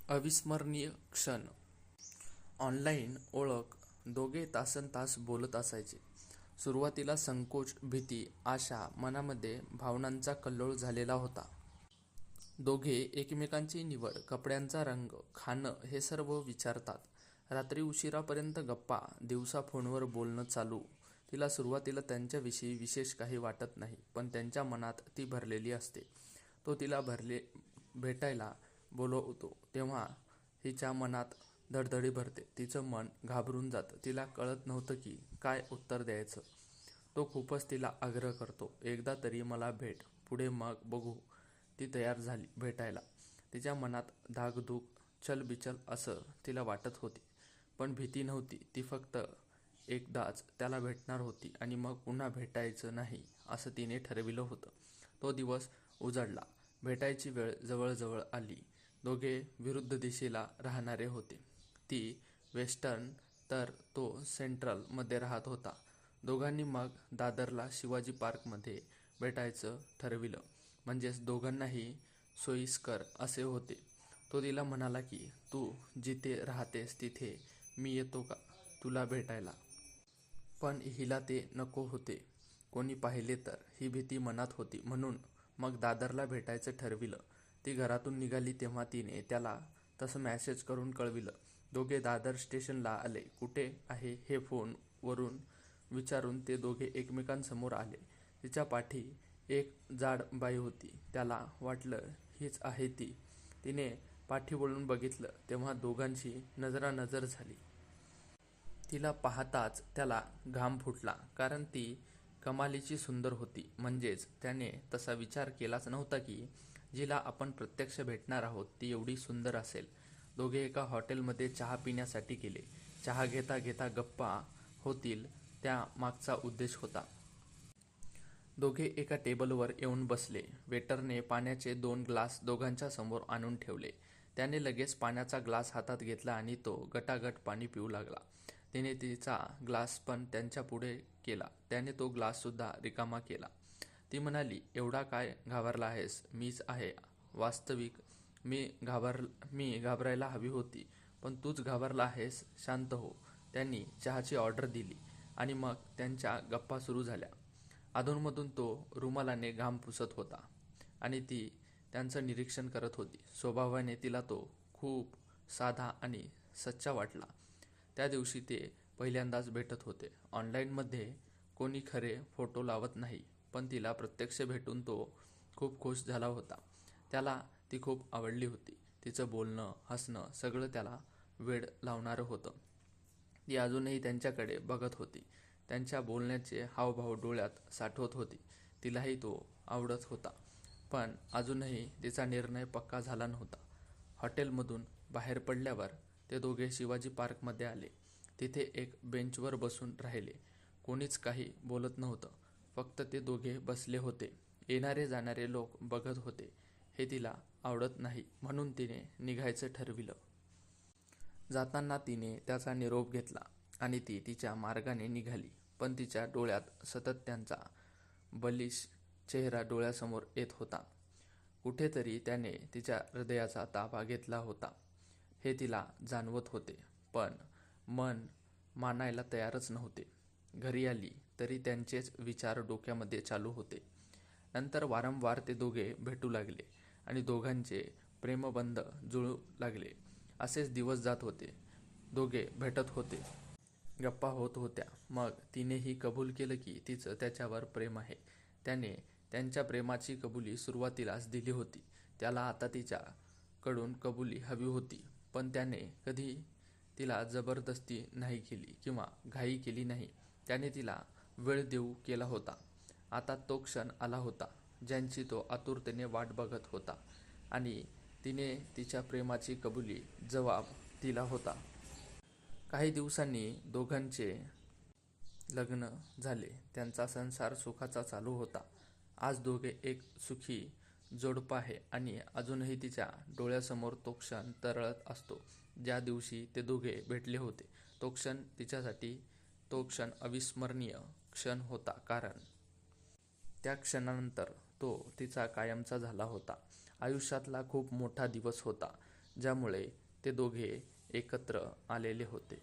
अविस्मरणीय क्षण. ऑनलाईन ओळख. दोघे तासनतास बोलत असायचे. सुरुवातीला संकोच, भीती, आशा, मनामध्ये भावनांचा कल्लोळ झालेला होता. दोघे एकमेकांची निवड, कपड्यांचा रंग, खाणं हे सर्व विचारतात. रात्री उशिरापर्यंत गप्पा, दिवसा फोनवर बोलणं चालू. तिला सुरुवातीला त्यांच्याविषयी विशेष काही वाटत नाही, पण त्यांच्या मनात ती भरलेली असते. तो तिला भेटायला बोलवतो तेव्हा हिच्या मनात धडधडी भरते. तिचं मन घाबरून जातं. तिला कळत नव्हतं की काय उत्तर द्यायचं. तो खूपच तिला आग्रह करतो, एकदा तरी मला भेट, पुढे मग बघू. ती तयार झाली भेटायला. तिच्या मनात धाकधूक, चलबिचल असं तिला वाटत होती. पण भीती नव्हती. ती फक्त एकदाच त्याला भेटणार होती आणि मग पुन्हा भेटायचं नाही असं तिने ठरविलं होतं. तो दिवस उजाडला. भेटायची वेळ जवळजवळ आली. दोघे विरुद्ध दिशेला राहणारे होते. ती वेस्टर्न तर तो सेंट्रल मध्ये राहत होता. दोघांनी मग दादरला शिवाजी पार्कमध्ये भेटायचं ठरविलं. म्हणजेच दोघांनाही सोयीस्कर असे होते. तो तिला म्हणाला की तू जिथे राहतेस तिथे मी येतो का तुला भेटायला. पण हिला ते नको होते. कोणी पाहिले तर, ही भीती मनात होती. म्हणून मग दादरला भेटायचं ठरविलं. ती घरातून निघाली तेव्हा तिने त्याला तसं मॅसेज करून कळविलं. दोघे दादर स्टेशनला आले. कुठे आहे हे फोनवरून विचारून ते दोघे एकमेकांसमोर आले. तिच्या पाठी एक जाड बाई होती. त्याला वाटलं हीच आहे ती. तिने पाठी वळून बघितलं तेव्हा दोघांची नजरानजर झाली. तिला पाहताच त्याला घाम फुटला, कारण ती कमालीची सुंदर होती. म्हणजेच त्याने तसा विचार केलाच नव्हता की जिला आपण प्रत्यक्ष भेटणार आहोत ती एवढी सुंदर असेल. दोघे एका हॉटेलमध्ये चहा पिण्यासाठी गेले. चहा घेता घेता गप्पा होतील त्या मागचा उद्देश होता. दोघे एका टेबलवर येऊन बसले. वेटरने पाण्याचे 2 ग्लास दोघांच्या समोर आणून ठेवले. त्याने लगेच पाण्याचा ग्लास हातात घेतला आणि तो गटागट पाणी पिऊ लागला. तिने तिचा ग्लास पण त्यांच्या पुढे केला. त्याने तो ग्लाससुद्धा रिकामा केला. ती म्हणाली, एवढा काय घाबरला आहेस? मीच आहे वास्तविक. मी घाबरायला हवी होती, पण तूच घाबरला आहेस. शांत हो. त्यांनी चहाची ऑर्डर दिली आणि मग त्यांच्या गप्पा सुरू झाल्या. अधूनमधून तो रुमालाने घाम पुसत होता आणि ती त्यांचं निरीक्षण करत होती. स्वभावाने तिला तो खूप साधा आणि सच्चा वाटला. त्या दिवशी ते पहिल्यांदाच भेटत होते. ऑनलाईनमध्ये कोणी खरे फोटो लावत नाही, पण तिला प्रत्यक्ष भेटून तो खूप खुश झाला होता. त्याला ती खूप आवडली होती. तिचं बोलणं, हसणं सगळं त्याला वेड लावणारं होतं. ती अजूनही त्यांच्याकडे बघत होती. त्यांच्या बोलण्याचे हावभाव डोळ्यात साठवत होती. तिलाही तो आवडत होता, पण अजूनही तिचा निर्णय पक्का झाला नव्हता. हॉटेलमधून बाहेर पडल्यावर ते दोघे शिवाजी पार्कमध्ये आले. तिथे एक बेंचवर बसून राहिले. कोणीच काही बोलत नव्हतं. फक्त ते दोघे बसले होते. येणारे जाणारे लोक बघत होते. हे तिला आवडत नाही, म्हणून तिने निघायचं ठरविलं. जाताना तिने त्याचा निरोप घेतला आणि ती तिच्या मार्गाने निघाली. पण तिच्या डोळ्यात सतत त्यांचा बलिश चेहरा डोळ्यासमोर येत होता. कुठेतरी त्याने तिच्या हृदयाचा ताबा घेतला होता हे तिला जाणवत होते, पण मन मानायला तयारच नव्हते. घरी आली तरी त्यांचेच विचार डोक्यामध्ये चालू होते. नंतर वारंवार ते दोघे भेटू लागले आणि दोघांचे प्रेमबंध जुळू लागले. असेच दिवस जात होते. दोघे भेटत होते. गप्पा होत होत्या. मग तिनेही कबूल केलं की तिचं त्याच्यावर प्रेम आहे. त्याने त्यांच्या प्रेमाची कबुली सुरुवातीलाच दिली होती. त्याला आता तिच्याकडून कबुली हवी होती, पण त्याने कधी तिला जबरदस्ती नाही केली किंवा घाई केली नाही. त्याने तिला वेळ देऊ केला होता. आता तो क्षण आला होता ज्यांची तो आतुरतेने वाट बघत होता आणि तिने तिच्या प्रेमाची कबुली जबाब दिला होता. काही दिवसांनी दोघांचे लग्न झाले. त्यांचा संसार सुखाचा चालू होता. आज दोघे एक सुखी जोडपं आहे आणि अजूनही तिच्या डोळ्यासमोर तो क्षण तरळत असतो ज्या दिवशी ते दोघे भेटले होते. तो क्षण तिच्यासाठी तो क्षण अविस्मरणीय क्षण होता, कारण त्या क्षणानंतर तो तिचा कायमचा झाला होता. आयुष्यातला खूप मोठा दिवस होता. ज्यामुळे ते दोघे एकत्र आलेले होते.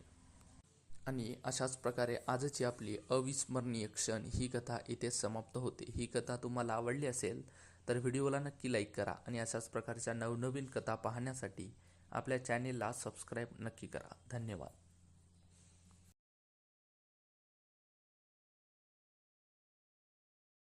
आणि अशाच प्रकारे आजची आपली अविस्मरणीय क्षण ही कथा इथे समाप्त होते. ही कथा तुम्हाला आवडली असेल तर व्हिडिओला नक्की लाईक करा आणि अशाच प्रकारच्या नवनवीन कथा पाहण्यासाठी आपल्या चॅनेलला सबस्क्राईब नक्की करा. धन्यवाद.